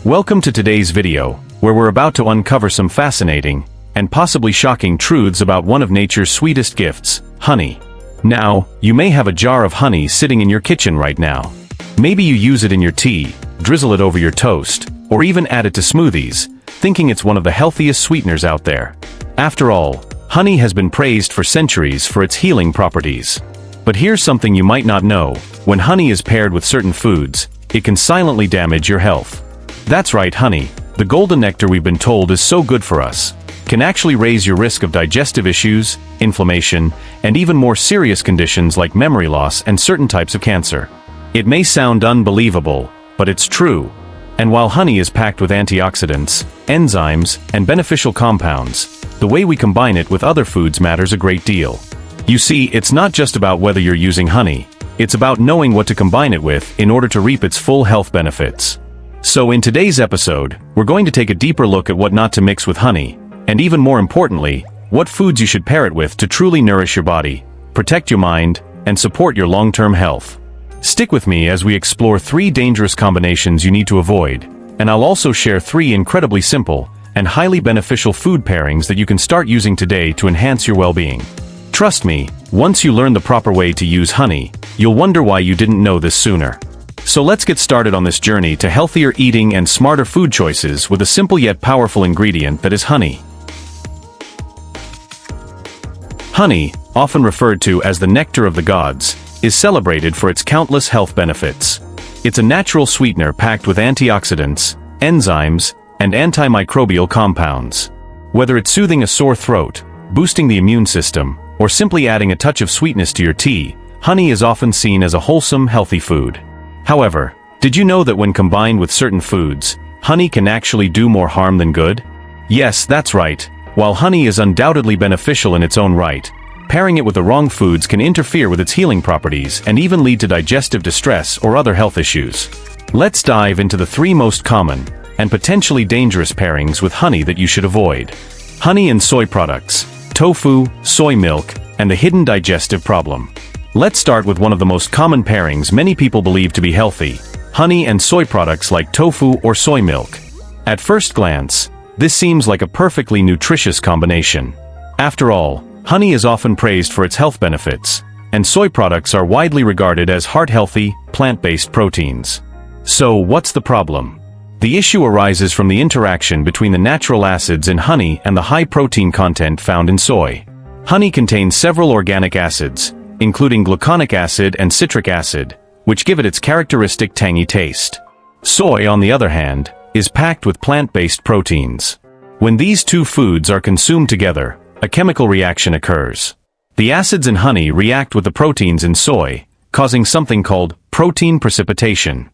Welcome to today's video, where we're about to uncover some fascinating and possibly shocking truths about one of nature's sweetest gifts, honey. Now, you may have a jar of honey sitting in your kitchen right now. Maybe you use it in your tea, drizzle it over your toast, or even add it to smoothies, thinking it's one of the healthiest sweeteners out there. After all, honey has been praised for centuries for its healing properties. But here's something you might not know: when honey is paired with certain foods, it can silently damage your health. That's right, honey, the golden nectar we've been told is so good for us, can actually raise your risk of digestive issues, inflammation, and even more serious conditions like memory loss and certain types of cancer. It may sound unbelievable, but it's true. And while honey is packed with antioxidants, enzymes, and beneficial compounds, the way we combine it with other foods matters a great deal. You see, it's not just about whether you're using honey, it's about knowing what to combine it with in order to reap its full health benefits. So in today's episode, we're going to take a deeper look at what not to mix with honey, and even more importantly, what foods you should pair it with to truly nourish your body, protect your mind, and support your long-term health. Stick with me as we explore 3 dangerous combinations you need to avoid, and I'll also share 3 incredibly simple and highly beneficial food pairings that you can start using today to enhance your well-being. Trust me, once you learn the proper way to use honey, you'll wonder why you didn't know this sooner. So let's get started on this journey to healthier eating and smarter food choices with a simple yet powerful ingredient that is honey. Honey, often referred to as the nectar of the gods, is celebrated for its countless health benefits. It's a natural sweetener packed with antioxidants, enzymes, and antimicrobial compounds. Whether it's soothing a sore throat, boosting the immune system, or simply adding a touch of sweetness to your tea, honey is often seen as a wholesome, healthy food. However, did you know that when combined with certain foods, honey can actually do more harm than good? Yes, that's right. While honey is undoubtedly beneficial in its own right, pairing it with the wrong foods can interfere with its healing properties and even lead to digestive distress or other health issues. Let's dive into the 3 most common and potentially dangerous pairings with honey that you should avoid. Honey and soy products, tofu, soy milk, and the hidden digestive problem. Let's start with one of the most common pairings many people believe to be healthy: honey and soy products like tofu or soy milk. At first glance, this seems like a perfectly nutritious combination. After all, honey is often praised for its health benefits, and soy products are widely regarded as heart-healthy, plant-based proteins. So what's the problem? The issue arises from the interaction between the natural acids in honey and the high protein content found in soy. Honey contains several organic acids, including gluconic acid and citric acid, which give it its characteristic tangy taste. Soy, on the other hand, is packed with plant-based proteins. When these 2 foods are consumed together, a chemical reaction occurs. The acids in honey react with the proteins in soy, causing something called protein precipitation.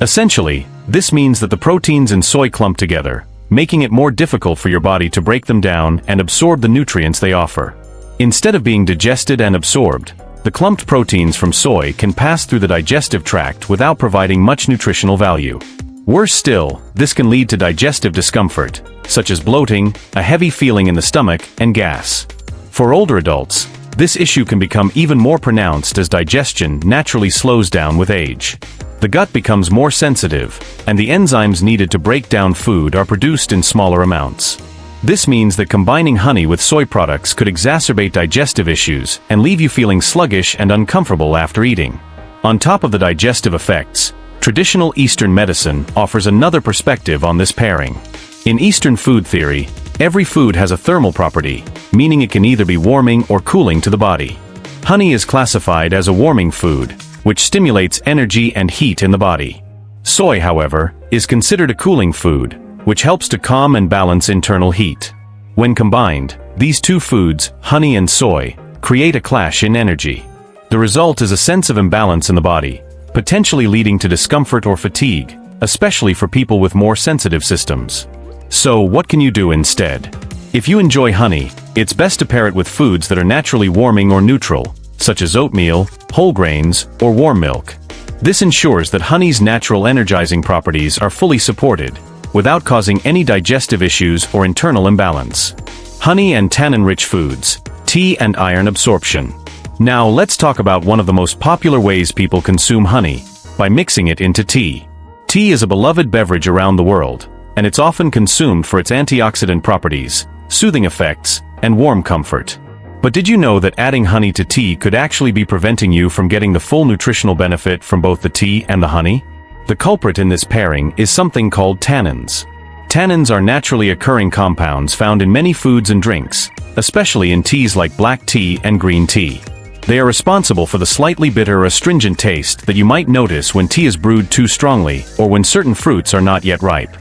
Essentially, this means that the proteins in soy clump together, making it more difficult for your body to break them down and absorb the nutrients they offer. Instead of being digested and absorbed, the clumped proteins from soy can pass through the digestive tract without providing much nutritional value. Worse still, this can lead to digestive discomfort, such as bloating, a heavy feeling in the stomach, and gas. For older adults, this issue can become even more pronounced as digestion naturally slows down with age. The gut becomes more sensitive, and the enzymes needed to break down food are produced in smaller amounts. This means that combining honey with soy products could exacerbate digestive issues and leave you feeling sluggish and uncomfortable after eating. On top of the digestive effects, traditional Eastern medicine offers another perspective on this pairing. In Eastern food theory, every food has a thermal property, meaning it can either be warming or cooling to the body. Honey is classified as a warming food, which stimulates energy and heat in the body. Soy, however, is considered a cooling food, which helps to calm and balance internal heat. When combined, these 2 foods, honey and soy, create a clash in energy. The result is a sense of imbalance in the body, potentially leading to discomfort or fatigue, especially for people with more sensitive systems. So what can you do instead? If you enjoy honey, it's best to pair it with foods that are naturally warming or neutral, such as oatmeal, whole grains, or warm milk. This ensures that honey's natural energizing properties are fully supported, without causing any digestive issues or internal imbalance. Honey and tannin-rich foods, tea and iron absorption. Now let's talk about one of the most popular ways people consume honey, by mixing it into tea. Tea is a beloved beverage around the world, and it's often consumed for its antioxidant properties, soothing effects, and warm comfort. But did you know that adding honey to tea could actually be preventing you from getting the full nutritional benefit from both the tea and the honey? The culprit in this pairing is something called tannins. Tannins are naturally occurring compounds found in many foods and drinks, especially in teas like black tea and green tea. They are responsible for the slightly bitter or astringent taste that you might notice when tea is brewed too strongly or when certain fruits are not yet ripe.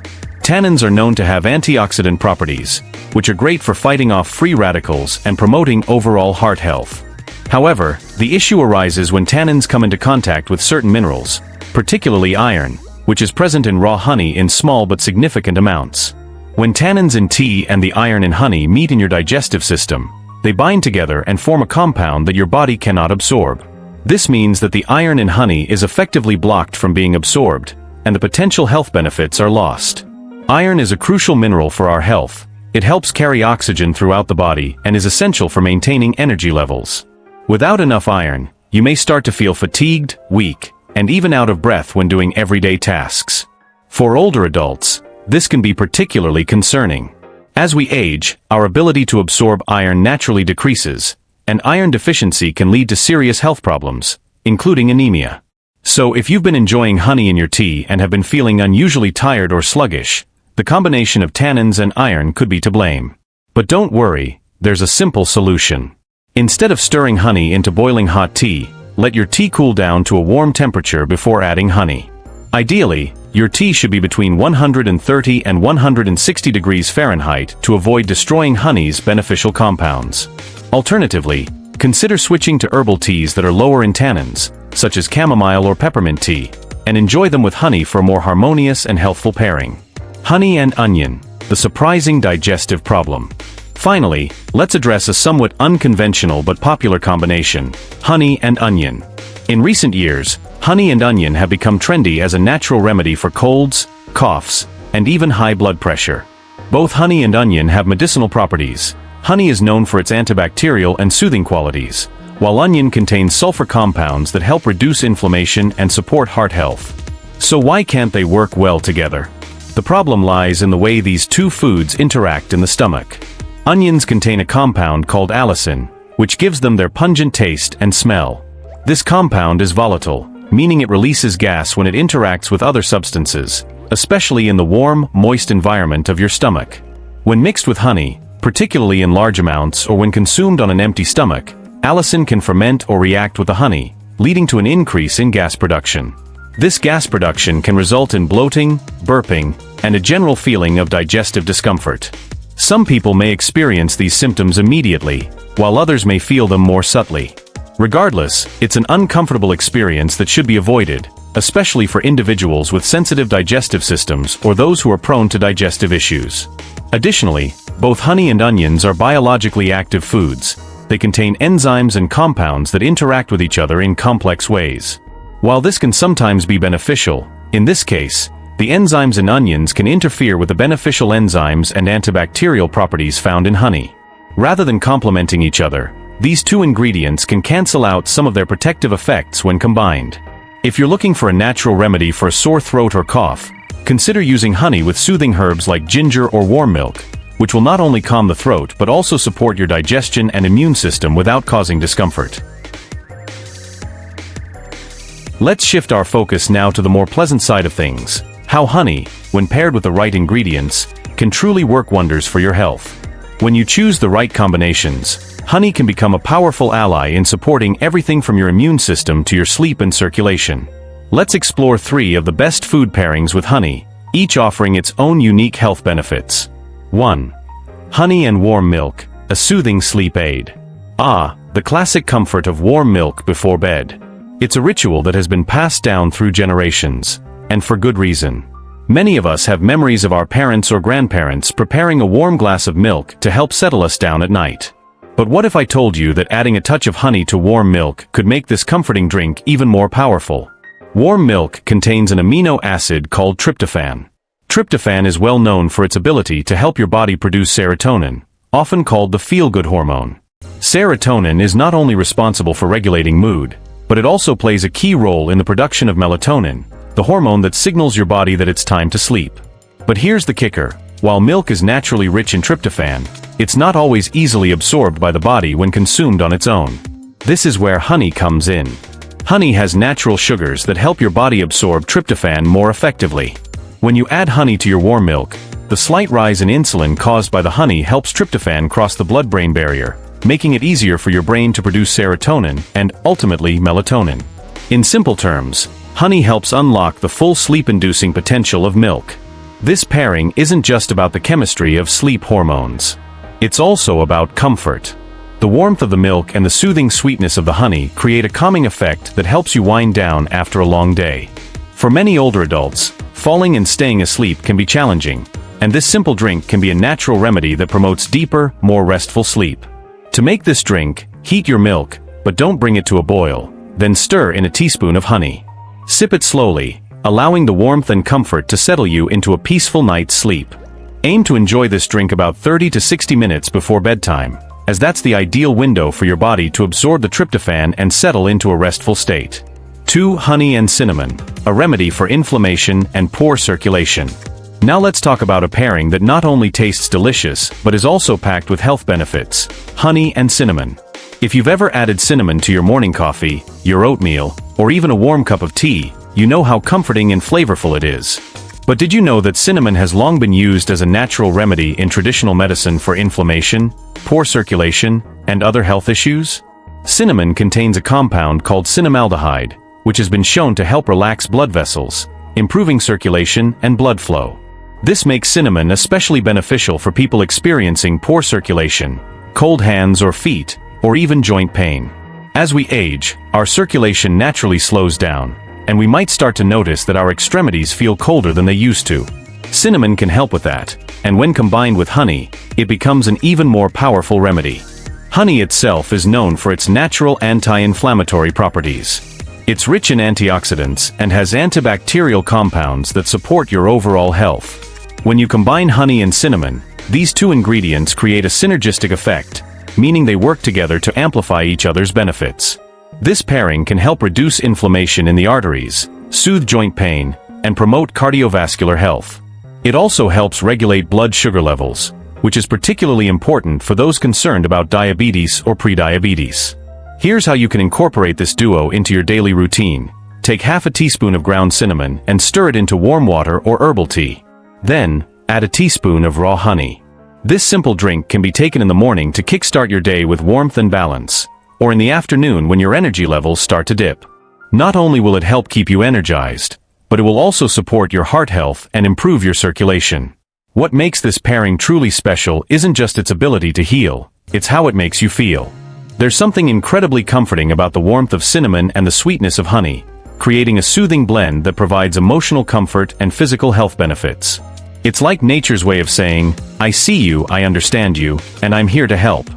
Tannins are known to have antioxidant properties, which are great for fighting off free radicals and promoting overall heart health. However, the issue arises when tannins come into contact with certain minerals, particularly iron, which is present in raw honey in small but significant amounts. When tannins in tea and the iron in honey meet in your digestive system, they bind together and form a compound that your body cannot absorb. This means that the iron in honey is effectively blocked from being absorbed, and the potential health benefits are lost. Iron is a crucial mineral for our health. It helps carry oxygen throughout the body and is essential for maintaining energy levels. Without enough iron, you may start to feel fatigued, weak, and even out of breath when doing everyday tasks. For older adults, this can be particularly concerning. As we age, our ability to absorb iron naturally decreases, and iron deficiency can lead to serious health problems, including anemia. So if you've been enjoying honey in your tea and have been feeling unusually tired or sluggish, the combination of tannins and iron could be to blame. But don't worry, there's a simple solution. Instead of stirring honey into boiling hot tea, let your tea cool down to a warm temperature before adding honey. Ideally, your tea should be between 130 and 160 degrees Fahrenheit to avoid destroying honey's beneficial compounds. Alternatively, consider switching to herbal teas that are lower in tannins, such as chamomile or peppermint tea, and enjoy them with honey for a more harmonious and healthful pairing. Honey and onion, the surprising digestive problem. Finally, let's address a somewhat unconventional but popular combination, honey and onion. In recent years, honey and onion have become trendy as a natural remedy for colds, coughs, and even high blood pressure. Both honey and onion have medicinal properties. Honey is known for its antibacterial and soothing qualities, while onion contains sulfur compounds that help reduce inflammation and support heart health. So why can't they work well together? The problem lies in the way these two foods interact in the stomach. Onions contain a compound called allicin, which gives them their pungent taste and smell. This compound is volatile, meaning it releases gas when it interacts with other substances, especially in the warm, moist environment of your stomach. When mixed with honey, particularly in large amounts or when consumed on an empty stomach, allicin can ferment or react with the honey, leading to an increase in gas production. This gas production can result in bloating, burping, and a general feeling of digestive discomfort. Some people may experience these symptoms immediately, while others may feel them more subtly. Regardless, it's an uncomfortable experience that should be avoided, especially for individuals with sensitive digestive systems or those who are prone to digestive issues. Additionally, both honey and onions are biologically active foods. They contain enzymes and compounds that interact with each other in complex ways. While this can sometimes be beneficial, in this case, the enzymes in onions can interfere with the beneficial enzymes and antibacterial properties found in honey. Rather than complementing each other, these two ingredients can cancel out some of their protective effects when combined. If you're looking for a natural remedy for a sore throat or cough, consider using honey with soothing herbs like ginger or warm milk, which will not only calm the throat but also support your digestion and immune system without causing discomfort. Let's shift our focus now to the more pleasant side of things, how honey, when paired with the right ingredients, can truly work wonders for your health. When you choose the right combinations, honey can become a powerful ally in supporting everything from your immune system to your sleep and circulation. Let's explore 3 of the best food pairings with honey, each offering its own unique health benefits. 1. Honey and warm milk, a soothing sleep aid. The classic comfort of warm milk before bed. It's a ritual that has been passed down through generations, and for good reason. Many of us have memories of our parents or grandparents preparing a warm glass of milk to help settle us down at night. But what if I told you that adding a touch of honey to warm milk could make this comforting drink even more powerful? Warm milk contains an amino acid called tryptophan. Tryptophan is well known for its ability to help your body produce serotonin, often called the feel-good hormone. Serotonin is not only responsible for regulating mood, but it also plays a key role in the production of melatonin, the hormone that signals your body that it's time to sleep. But here's the kicker. While milk is naturally rich in tryptophan, it's not always easily absorbed by the body when consumed on its own. This is where honey comes in. Honey has natural sugars that help your body absorb tryptophan more effectively. When you add honey to your warm milk, the slight rise in insulin caused by the honey helps tryptophan cross the blood-brain barrier, making it easier for your brain to produce serotonin and, ultimately, melatonin. In simple terms, honey helps unlock the full sleep-inducing potential of milk. This pairing isn't just about the chemistry of sleep hormones. It's also about comfort. The warmth of the milk and the soothing sweetness of the honey create a calming effect that helps you wind down after a long day. For many older adults, falling and staying asleep can be challenging, and this simple drink can be a natural remedy that promotes deeper, more restful sleep. To make this drink, heat your milk, but don't bring it to a boil. Then stir in a teaspoon of honey. Sip it slowly, allowing the warmth and comfort to settle you into a peaceful night's sleep. Aim to enjoy this drink about 30 to 60 minutes before bedtime, as that's the ideal window for your body to absorb the tryptophan and settle into a restful state. 2. Honey and cinnamon, a remedy for inflammation and poor circulation. Now let's talk about a pairing that not only tastes delicious, but is also packed with health benefits: honey and cinnamon. If you've ever added cinnamon to your morning coffee, your oatmeal, or even a warm cup of tea, you know how comforting and flavorful it is. But did you know that cinnamon has long been used as a natural remedy in traditional medicine for inflammation, poor circulation, and other health issues? Cinnamon contains a compound called cinnamaldehyde, which has been shown to help relax blood vessels, improving circulation and blood flow. This makes cinnamon especially beneficial for people experiencing poor circulation, cold hands or feet, or even joint pain. As we age, our circulation naturally slows down, and we might start to notice that our extremities feel colder than they used to. Cinnamon can help with that, and when combined with honey, it becomes an even more powerful remedy. Honey itself is known for its natural anti-inflammatory properties. It's rich in antioxidants and has antibacterial compounds that support your overall health. When you combine honey and cinnamon, these two ingredients create a synergistic effect, meaning they work together to amplify each other's benefits. This pairing can help reduce inflammation in the arteries, soothe joint pain, and promote cardiovascular health. It also helps regulate blood sugar levels, which is particularly important for those concerned about diabetes or prediabetes. Here's how you can incorporate this duo into your daily routine. Take half a teaspoon of ground cinnamon and stir it into warm water or herbal tea. Then, add a teaspoon of raw honey. This simple drink can be taken in the morning to kickstart your day with warmth and balance, or in the afternoon when your energy levels start to dip. Not only will it help keep you energized, but it will also support your heart health and improve your circulation. What makes this pairing truly special isn't just its ability to heal, it's how it makes you feel. There's something incredibly comforting about the warmth of cinnamon and the sweetness of honey, creating a soothing blend that provides emotional comfort and physical health benefits. It's like nature's way of saying, I see you, I understand you, and I'm here to help.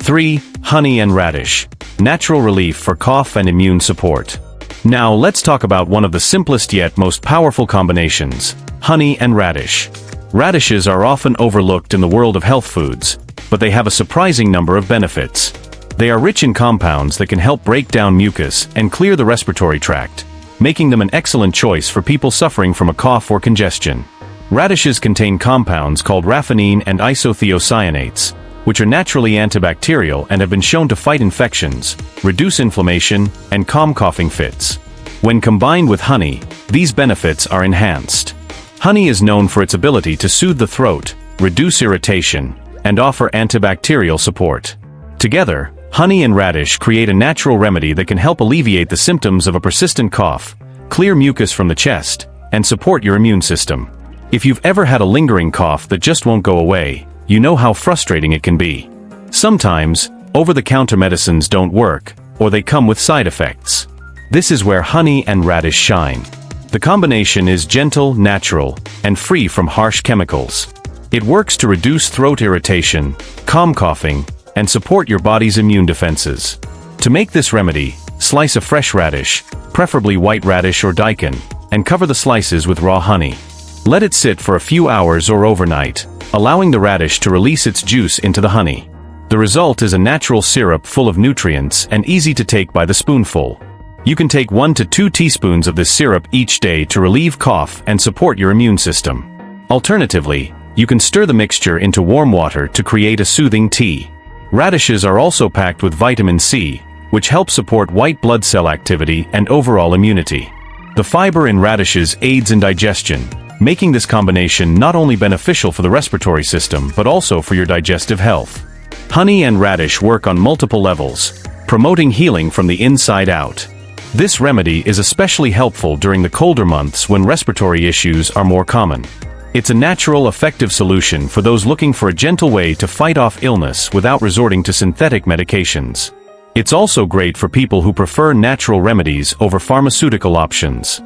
3. Honey and radish, natural relief for cough and immune support. Now let's talk about one of the simplest yet most powerful combinations: honey and radish. Radishes are often overlooked in the world of health foods, but they have a surprising number of benefits. They are rich in compounds that can help break down mucus and clear the respiratory tract, making them an excellent choice for people suffering from a cough or congestion. Radishes contain compounds called raffinine and isothiocyanates, which are naturally antibacterial and have been shown to fight infections, reduce inflammation, and calm coughing fits. When combined with honey, these benefits are enhanced. Honey is known for its ability to soothe the throat, reduce irritation, and offer antibacterial support. Together, honey and radish create a natural remedy that can help alleviate the symptoms of a persistent cough, clear mucus from the chest, and support your immune system. If you've ever had a lingering cough that just won't go away, you know how frustrating it can be. Sometimes, over-the-counter medicines don't work, or they come with side effects. This is where honey and radish shine. The combination is gentle, natural, and free from harsh chemicals. It works to reduce throat irritation, calm coughing, and support your body's immune defenses. To make this remedy, slice a fresh radish, preferably white radish or daikon, and cover the slices with raw honey. Let it sit for a few hours or overnight, allowing the radish to release its juice into the honey. The result is a natural syrup full of nutrients and easy to take by the spoonful. You can take 1 to 2 teaspoons of this syrup each day to relieve cough and support your immune system. Alternatively, you can stir the mixture into warm water to create a soothing tea. Radishes are also packed with vitamin C, which helps support white blood cell activity and overall immunity. The fiber in radishes aids in digestion, making this combination not only beneficial for the respiratory system but also for your digestive health. Honey and radish work on multiple levels, promoting healing from the inside out. This remedy is especially helpful during the colder months when respiratory issues are more common. It's a natural, effective solution for those looking for a gentle way to fight off illness without resorting to synthetic medications. It's also great for people who prefer natural remedies over pharmaceutical options.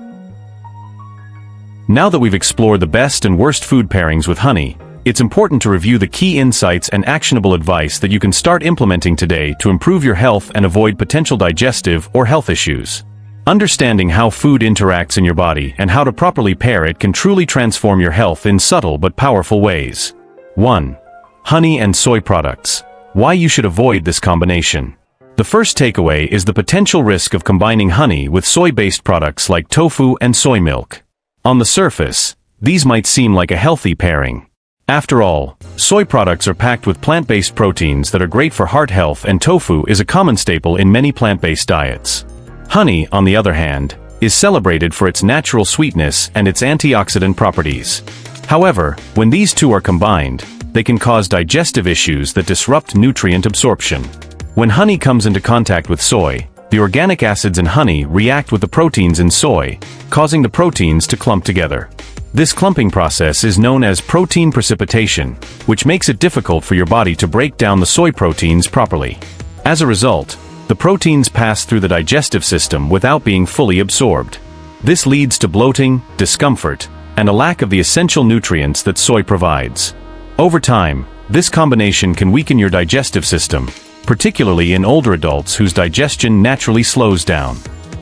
Now that we've explored the best and worst food pairings with honey, it's important to review the key insights and actionable advice that you can start implementing today to improve your health and avoid potential digestive or health issues. Understanding how food interacts in your body and how to properly pair it can truly transform your health in subtle but powerful ways. 1. Honey and soy products. Why you should avoid this combination. The first takeaway is the potential risk of combining honey with soy-based products like tofu and soy milk. On the surface, these might seem like a healthy pairing. After all, soy products are packed with plant-based proteins that are great for heart health, and tofu is a common staple in many plant-based diets. Honey, on the other hand, is celebrated for its natural sweetness and its antioxidant properties. However, when these two are combined, they can cause digestive issues that disrupt nutrient absorption. When honey comes into contact with soy, the organic acids in honey react with the proteins in soy, causing the proteins to clump together. This clumping process is known as protein precipitation, which makes it difficult for your body to break down the soy proteins properly. As a result, the proteins pass through the digestive system without being fully absorbed. This leads to bloating, discomfort, and a lack of the essential nutrients that soy provides. Over time, this combination can weaken your digestive system, particularly in older adults whose digestion naturally slows down.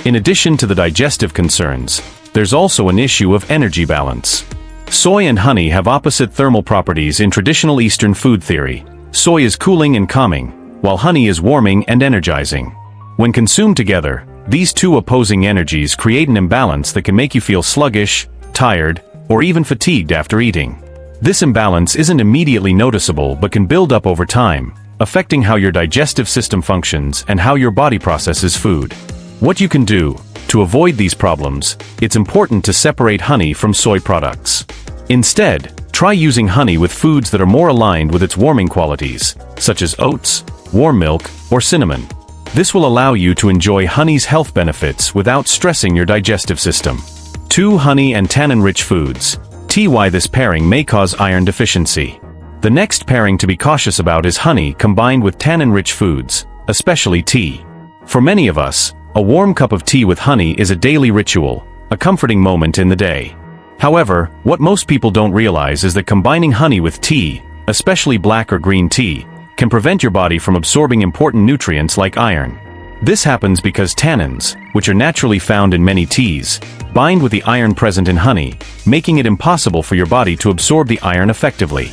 In addition to the digestive concerns, there's also an issue of energy balance. Soy and honey have opposite thermal properties in traditional Eastern food theory. Soy is cooling and calming, while honey is warming and energizing. When consumed together, these two opposing energies create an imbalance that can make you feel sluggish, tired, or even fatigued after eating. This imbalance isn't immediately noticeable but can build up over time, affecting how your digestive system functions and how your body processes food. What you can do to avoid these problems, it's important to separate honey from soy products. Instead, try using honey with foods that are more aligned with its warming qualities, such as oats, warm milk, or cinnamon. This will allow you to enjoy honey's health benefits without stressing your digestive system. 2. Honey and tannin-rich foods. Why this pairing may cause iron deficiency. The next pairing to be cautious about is honey combined with tannin-rich foods, especially tea. For many of us, a warm cup of tea with honey is a daily ritual, a comforting moment in the day. However, what most people don't realize is that combining honey with tea, especially black or green tea, can prevent your body from absorbing important nutrients like iron. This happens because tannins, which are naturally found in many teas, bind with the iron present in honey, making it impossible for your body to absorb the iron effectively.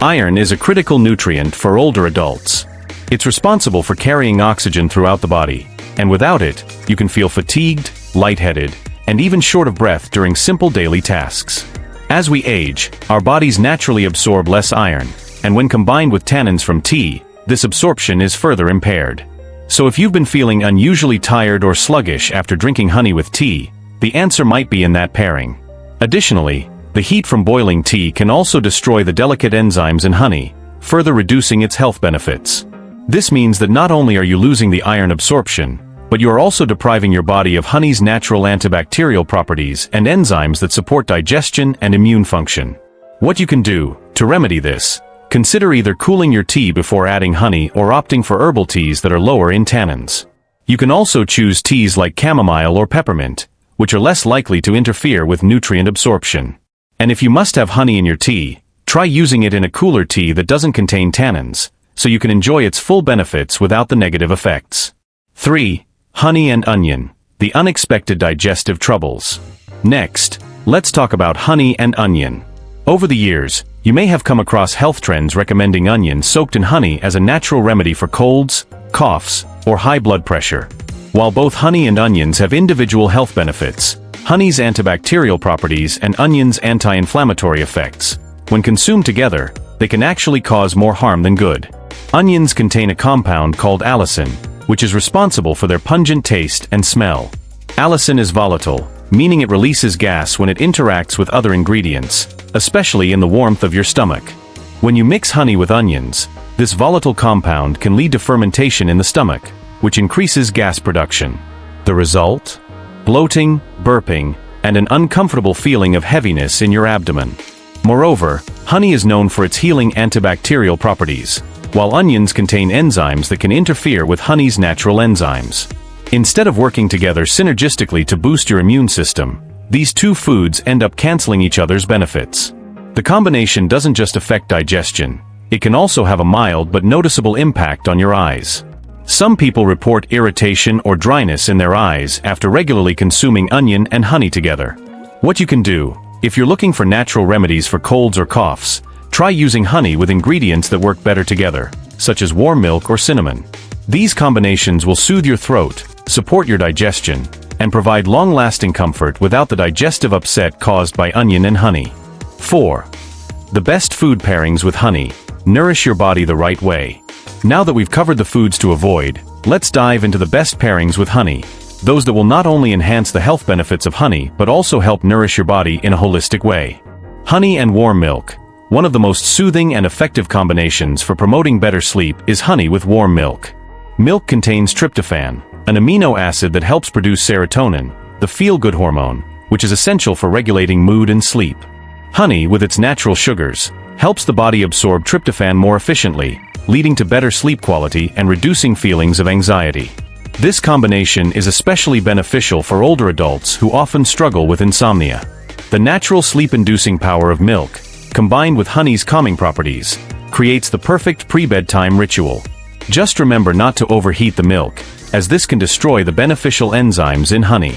Iron is a critical nutrient for older adults. It's responsible for carrying oxygen throughout the body, and without it, you can feel fatigued, lightheaded, and even short of breath during simple daily tasks. As we age, our bodies naturally absorb less iron, and when combined with tannins from tea, this absorption is further impaired. So if you've been feeling unusually tired or sluggish after drinking honey with tea, the answer might be in that pairing. Additionally, the heat from boiling tea can also destroy the delicate enzymes in honey, further reducing its health benefits. This means that not only are you losing the iron absorption, but you are also depriving your body of honey's natural antibacterial properties and enzymes that support digestion and immune function. What you can do to remedy this: consider either cooling your tea before adding honey or opting for herbal teas that are lower in tannins. You can also choose teas like chamomile or peppermint, which are less likely to interfere with nutrient absorption. And if you must have honey in your tea, try using it in a cooler tea that doesn't contain tannins, so you can enjoy its full benefits without the negative effects. 3. Honey and onion. The unexpected digestive troubles. Next, let's talk about honey and onion. Over the years, you may have come across health trends recommending onion soaked in honey as a natural remedy for colds, coughs, or high blood pressure. While both honey and onions have individual health benefits, honey's antibacterial properties and onions' anti-inflammatory effects, when consumed together, they can actually cause more harm than good. Onions contain a compound called allicin, which is responsible for their pungent taste and smell. Allicin is volatile, meaning it releases gas when it interacts with other ingredients, especially in the warmth of your stomach. When you mix honey with onions, this volatile compound can lead to fermentation in the stomach, which increases gas production. The result? Bloating, burping, and an uncomfortable feeling of heaviness in your abdomen. Moreover, honey is known for its healing antibacterial properties, while onions contain enzymes that can interfere with honey's natural enzymes. Instead of working together synergistically to boost your immune system, these two foods end up canceling each other's benefits. The combination doesn't just affect digestion, it can also have a mild but noticeable impact on your eyes. Some people report irritation or dryness in their eyes after regularly consuming onion and honey together. What you can do, if you're looking for natural remedies for colds or coughs, try using honey with ingredients that work better together, such as warm milk or cinnamon. These combinations will soothe your throat, support your digestion, and provide long-lasting comfort without the digestive upset caused by onion and honey. 4. The best food pairings with honey. Nourish your body the right way. Now that we've covered the foods to avoid, let's dive into the best pairings with honey, those that will not only enhance the health benefits of honey but also help nourish your body in a holistic way. Honey and warm milk. One of the most soothing and effective combinations for promoting better sleep is honey with warm milk. Milk contains tryptophan, an amino acid that helps produce serotonin, the feel-good hormone, which is essential for regulating mood and sleep. Honey, with its natural sugars, helps the body absorb tryptophan more efficiently, leading to better sleep quality and reducing feelings of anxiety. This combination is especially beneficial for older adults who often struggle with insomnia. The natural sleep-inducing power of milk, combined with honey's calming properties, creates the perfect pre-bedtime ritual. Just remember not to overheat the milk, as this can destroy the beneficial enzymes in honey.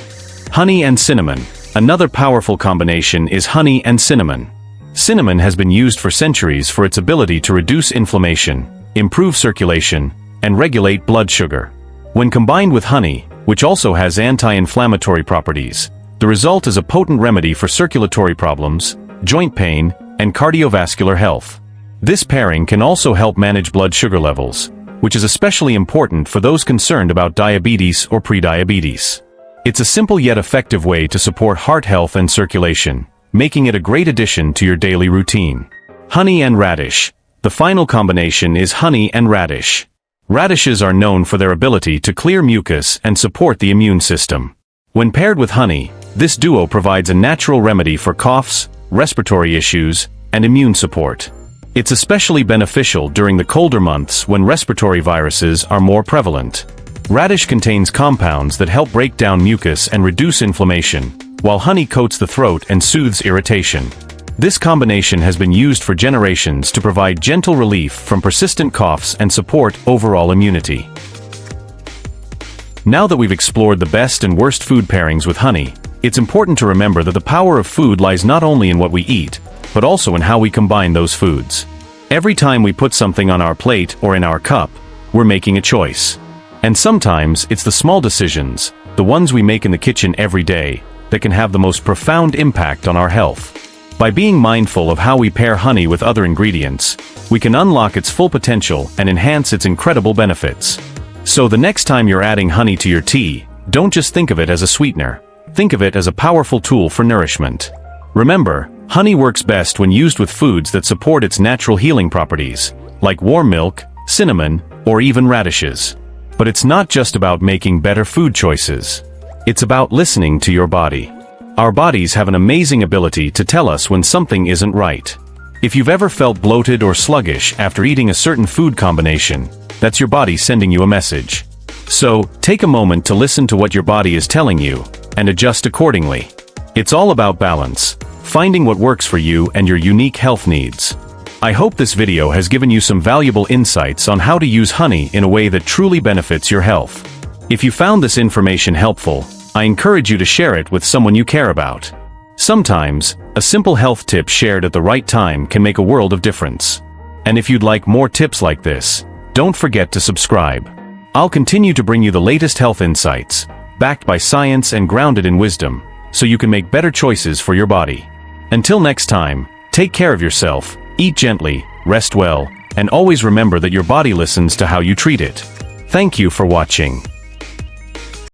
Honey and cinnamon. Another powerful combination is honey and cinnamon. Cinnamon has been used for centuries for its ability to reduce inflammation, improve circulation, and regulate blood sugar. When combined with honey, which also has anti-inflammatory properties, the result is a potent remedy for circulatory problems, joint pain, and cardiovascular health. This pairing can also help manage blood sugar levels, which is especially important for those concerned about diabetes or prediabetes. It's a simple yet effective way to support heart health and circulation, making it a great addition to your daily routine. Honey and radish. The final combination is honey and radish. Radishes are known for their ability to clear mucus and support the immune system. When paired with honey, this duo provides a natural remedy for coughs, respiratory issues, and immune support. It's especially beneficial during the colder months when respiratory viruses are more prevalent. Radish contains compounds that help break down mucus and reduce inflammation, while honey coats the throat and soothes irritation. This combination has been used for generations to provide gentle relief from persistent coughs and support overall immunity. Now that we've explored the best and worst food pairings with honey, it's important to remember that the power of food lies not only in what we eat, but also in how we combine those foods. Every time we put something on our plate or in our cup, we're making a choice. And sometimes it's the small decisions, the ones we make in the kitchen every day, that can have the most profound impact on our health. By being mindful of how we pair honey with other ingredients, we can unlock its full potential and enhance its incredible benefits. So the next time you're adding honey to your tea, don't just think of it as a sweetener. Think of it as a powerful tool for nourishment. Remember, honey works best when used with foods that support its natural healing properties, like warm milk, cinnamon, or even radishes. But it's not just about making better food choices. It's about listening to your body. Our bodies have an amazing ability to tell us when something isn't right. If you've ever felt bloated or sluggish after eating a certain food combination, that's your body sending you a message. So, take a moment to listen to what your body is telling you, and adjust accordingly. It's all about balance, finding what works for you and your unique health needs. I hope this video has given you some valuable insights on how to use honey in a way that truly benefits your health. If you found this information helpful, I encourage you to share it with someone you care about. Sometimes, a simple health tip shared at the right time can make a world of difference. And if you'd like more tips like this, don't forget to subscribe. I'll continue to bring you the latest health insights, backed by science and grounded in wisdom, so you can make better choices for your body. Until next time, take care of yourself, eat gently, rest well, and always remember that your body listens to how you treat it. Thank you for watching.